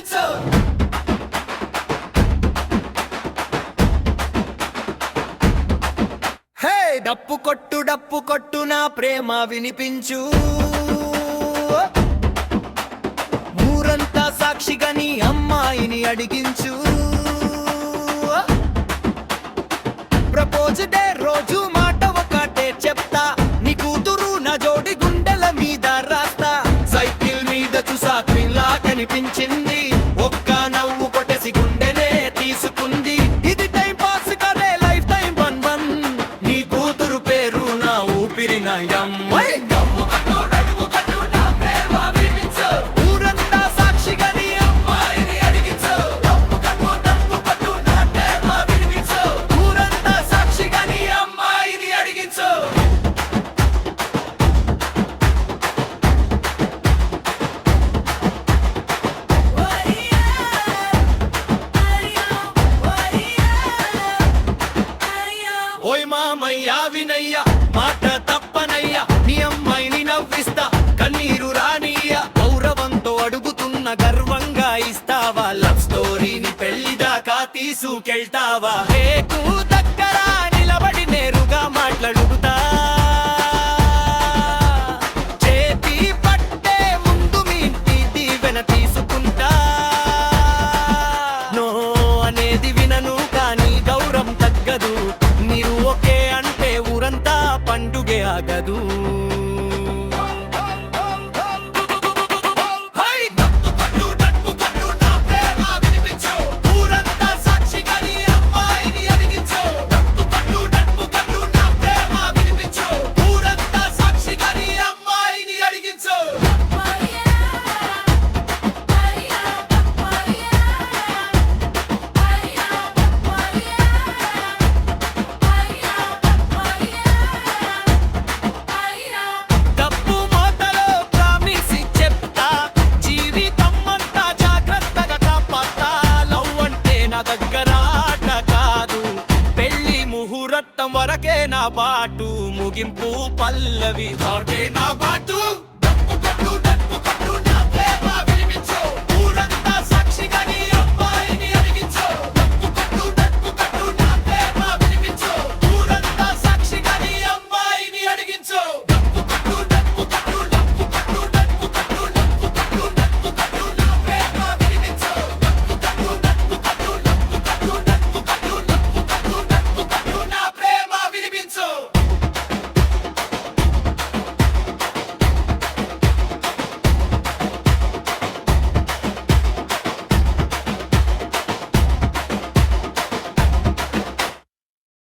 వినిపించు. హే డప్పు కొట్టు నా ప్రేమ వినిపించు. ఊరంతా సాక్షిగా నీ అమ్మాయిని అడిగించు. ప్రపోజ్ డే రోజు మాట ఒకటే చెప్తా, నీ కూతురు నా జోడి గుండెల మీద రాస్తా. సైకిల్ మీద చూసా క్వీన్ లా కనిపించింది, ఒక్క నవ్వు కొట్టేసి గుండెనే తీసుకుంది. ఇది టైం పాస్ కదే లైఫ్ టైం బన్ బన్, నీ కూతురు పేరు నా ఊపిరి నా అమ్మాయి. ఓయ్ మామయ్యా వినయ్యా, మాట తప్పనయ్యా, నీ అమ్మాయిని నవ్విస్తా, కన్నీరు రానియ్యా. గౌరవంతో అడుగుతున్న గర్వంగా ఇస్తావా, లవ్ స్టోరీని పెళ్లి దాకా తీసుకెళ్తావా? రేకు దగ్గర నిలబడి నేరుగా మాట్లాడుతా, చేతి పట్టే ముందు మీ ఇంటి దీవెన తీసుకుంటా. నో అనేది వినను కానీ గౌరవం తగ్గదు, మీరు ఓకే అంటే ఊరంతా పండుగే ఆగదు. వరకే నా బాటు, ముగింపు పల్లవి నా బాటు.